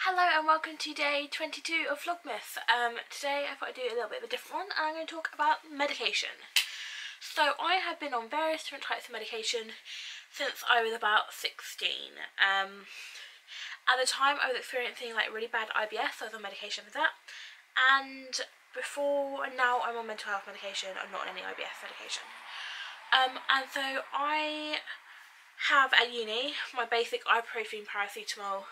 Hello and welcome to day 22 of Vlogmas. Today I thought I'd do a little bit of a different one and I'm going to talk about medication. So I have been on various different types of medication since I was about 16. At the time I was experiencing like really bad IBS, so I was on medication for that. And now I'm on mental health medication. I'm not on any IBS medication. And so I have at uni my basic ibuprofen, paracetamol,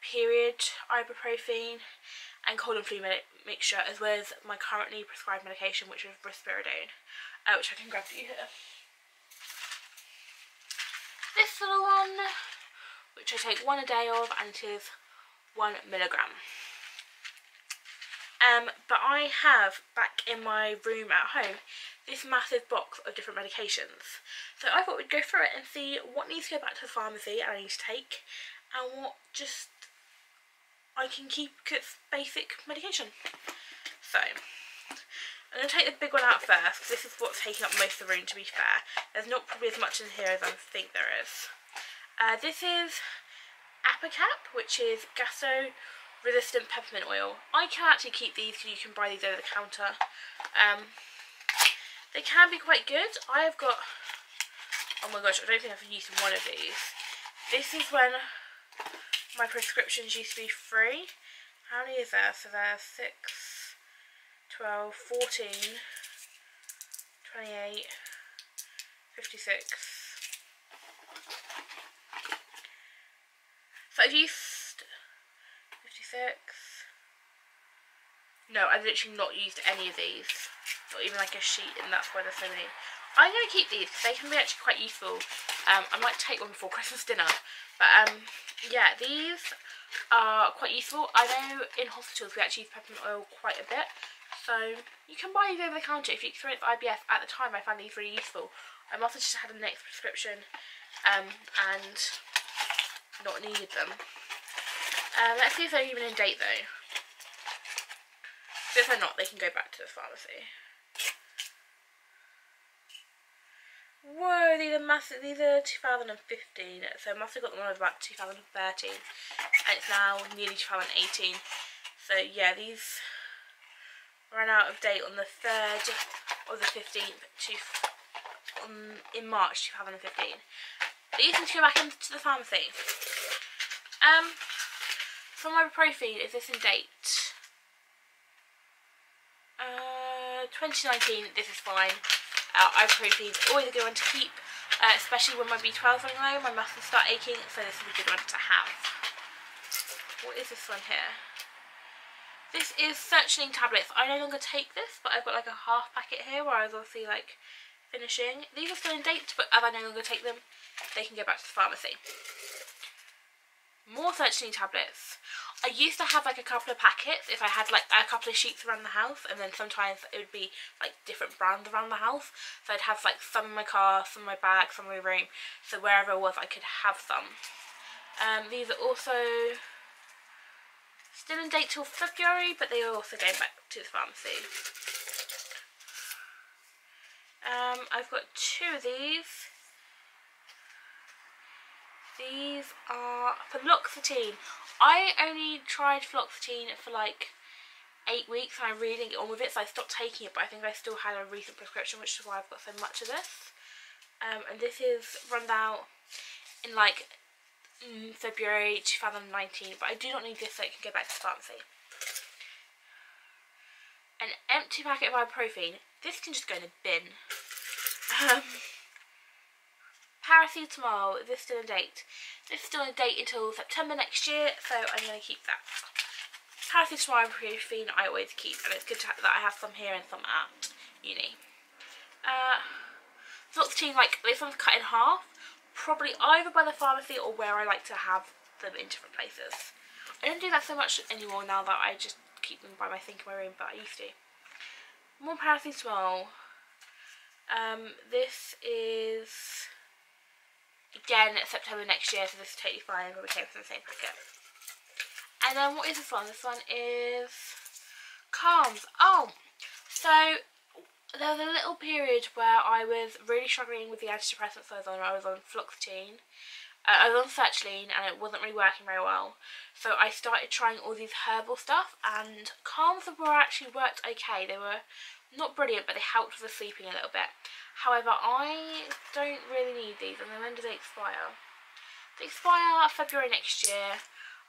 period ibuprofen and cold and flu mixture, as well as my currently prescribed medication, which is risperidone, which I can grab for you here. This little one, which I take one a day of, and it is 1 milligram. But I have back in my room at home this massive box of different medications. So I thought we'd go through it and see what needs to go back to the pharmacy and I need to take, and what just I can keep because basic medication. So I'm going to take the big one out first, because this is what's taking up most of the room, to be fair. There's not probably as much in here as I think there is. This is Apicap, which is gastro-resistant peppermint oil. I can actually keep these because you can buy these over the counter. They can be quite good. I have got, oh my gosh, I don't think I've used one of these. This is when my prescriptions used to be free. How many is there? So there's 6, 12, 14, 28, 56. So I've used 56. No, I've literally not used any of these. Not even like a sheet, and that's why there's so many. I'm going to keep these because they can be actually quite useful. I might take one before Christmas dinner. But yeah, these are quite useful. I know in hospitals we actually use peppermint oil quite a bit. So you can buy these over the counter if you experience IBS. At the time I found these really useful. I must have just had a next prescription and not needed them. Let's see if they're even in date though. If they're not, they can go back to the pharmacy. Whoa, these are massive. These are 2015, so I must have got them when I was about 2013, and it's now nearly 2018. So yeah, these ran out of date on the 3rd or the 15th in March 2015. These need to go back into the pharmacy. For my ibuprofen, is this in date? 2019, this is fine. Ibuprofen is always a good one to keep, especially when my B12 is running low, my muscles start aching, so this is a good one to have. What is this one here? This is sertraline tablets. I no longer take this, but I've got like a half packet here where I was obviously like finishing. These are still in date, but as I no longer take them, they can go back to the pharmacy. More sertraline tablets. I used to have like a couple of packets if I had like a couple of sheets around the house, and then sometimes it would be like different brands around the house. So I'd have like some in my car, some in my bag, some in my room. So wherever I was I could have some. These are also still in date till February, but they are also going back to the pharmacy. I've got 2 of these. These are fluoxetine. I only tried fluoxetine for like 8 weeks and I really didn't get on with it, so I stopped taking it, but I think I still had a recent prescription, which is why I've got so much of this. And this is run out in like February 2019, but I do not need this, so it can go back to the pharmacy. An empty packet of ibuprofen. This can just go in a bin. Paracetamol, is this still in date? This is still in date until September next year, so I'm going to keep that. Paracetamol ibuprofen I always keep, and it's good that I have some here and some at uni. Fluoxetine, like this one's cut in half, probably either by the pharmacy or where I like to have them in different places. I don't do that so much anymore now that I just keep them by my sink in my room, but I used to. More paracetamol. This is again September next year, so this is totally fine, but we came from the same packet. And then what is this one? This one is Calms. Oh, so there was a little period where I was really struggling with the antidepressants I was on. I was on fluoxetine, I was on sertraline and it wasn't really working very well, so I started trying all these herbal stuff, and Calm's-Abor actually worked okay. They were not brilliant, but they helped with the sleeping a little bit. However, I don't really need these. And then when do they expire? They expire February next year.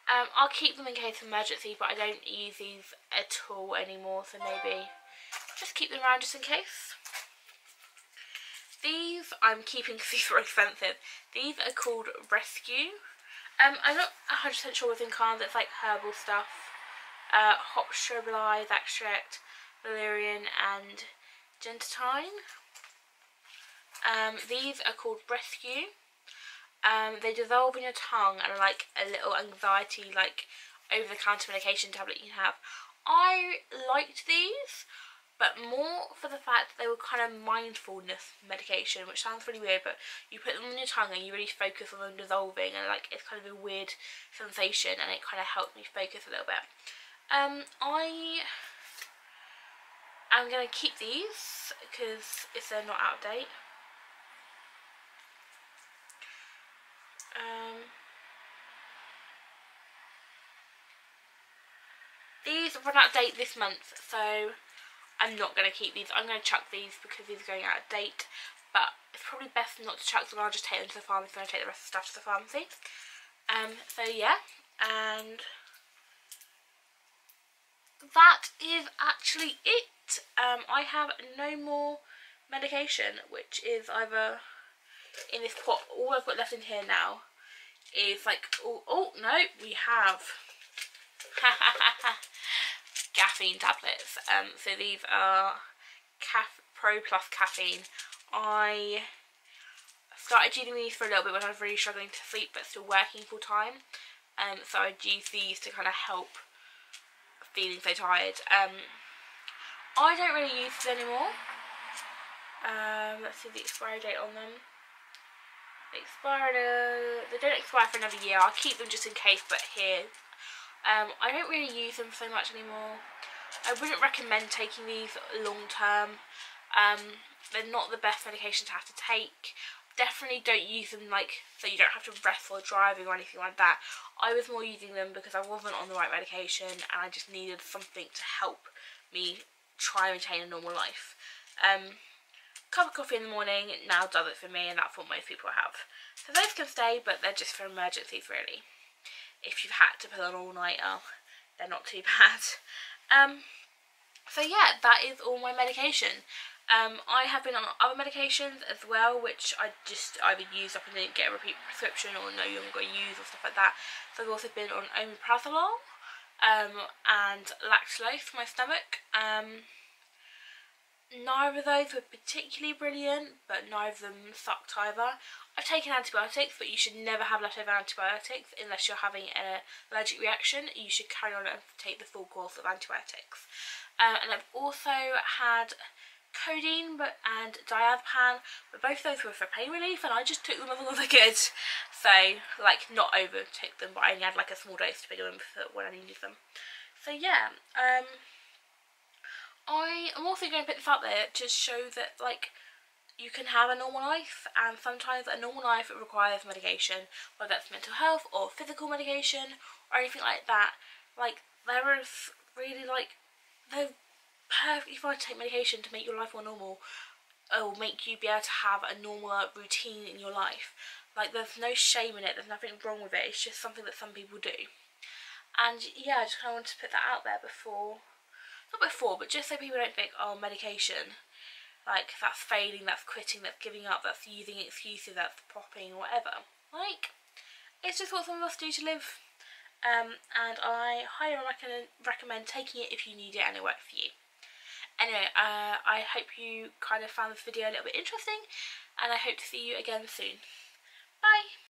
I'll keep them in case of emergency, but I don't use these at all anymore, so maybe just keep them around just in case. These I'm keeping because these were expensive. These are called Rescue. I'm not 100% sure what's in Calm's. It's like herbal stuff. Hop stabilize extract, valerian and gentian. These are called Rescue. They dissolve in your tongue and are like a little anxiety, like over-the-counter medication tablet you can have. I liked these, but more for the fact that they were kind of mindfulness medication, which sounds really weird, but you put them on your tongue and you really focus on them dissolving, and like it's kind of a weird sensation, and it kind of helped me focus a little bit. I am going to keep these because if they're not out of date. These run out of date this month, so I'm not going to keep these. I'm going to chuck these because these are going out of date, but it's probably best not to chuck them. I'll just take them to the pharmacy when I take the rest of the stuff to the pharmacy. So yeah, and that is actually it. I have no more medication, which is either in this pot. All I've got left in here now is like, oh no, we have caffeine tablets. So these are Pro Plus caffeine. I started using these for a little bit when I was really struggling to sleep but still working full time. So I'd use these to kind of help feeling so tired. I don't really use these anymore. Let's see the expiry date on them. They don't expire for another year. I'll keep them just in case, but here. I don't really use them so much anymore. I wouldn't recommend taking these long term. They're not the best medication to have to take. Definitely don't use them like so you don't have to rest while driving or anything like that. I was more using them because I wasn't on the right medication and I just needed something to help me try and maintain a normal life. Cup of coffee in the morning now does it for me, and that's what most people have. So those can stay, but they're just for emergencies really. If you've had to pull an all-nighter, they're not too bad. So yeah, that is all my medication. I have been on other medications as well, which I just either used up and didn't get a repeat prescription or no longer use or stuff like that. So I've also been on omeprazole and lactulose for my stomach. Neither of those were particularly brilliant, but neither of them sucked either. I've taken antibiotics, but you should never have leftover antibiotics unless you're having an allergic reaction. You should carry on and take the full course of antibiotics. And I've also had codeine and diazepam, but both of those were for pain relief, and I just took them as long as I could. So, like, not overtook them, but I only had like a small dose to begin with when I needed them. So yeah, I am also going to put this out there to show that, like, you can have a normal life, and sometimes a normal life requires medication, whether that's mental health or physical medication or anything like that. Like, there is really, like, they're perfectly fine to take medication to make your life more normal, or make you be able to have a normal routine in your life. Like, there's no shame in it, there's nothing wrong with it, it's just something that some people do. And yeah, I just kind of wanted to put that out there but just so people don't think, oh, medication, like, that's failing, that's quitting, that's giving up, that's using excuses, that's popping, whatever. Like, it's just what some of us do to live. And I highly recommend taking it if you need it and it works for you. Anyway, I hope you kind of found this video a little bit interesting, and I hope to see you again soon. Bye!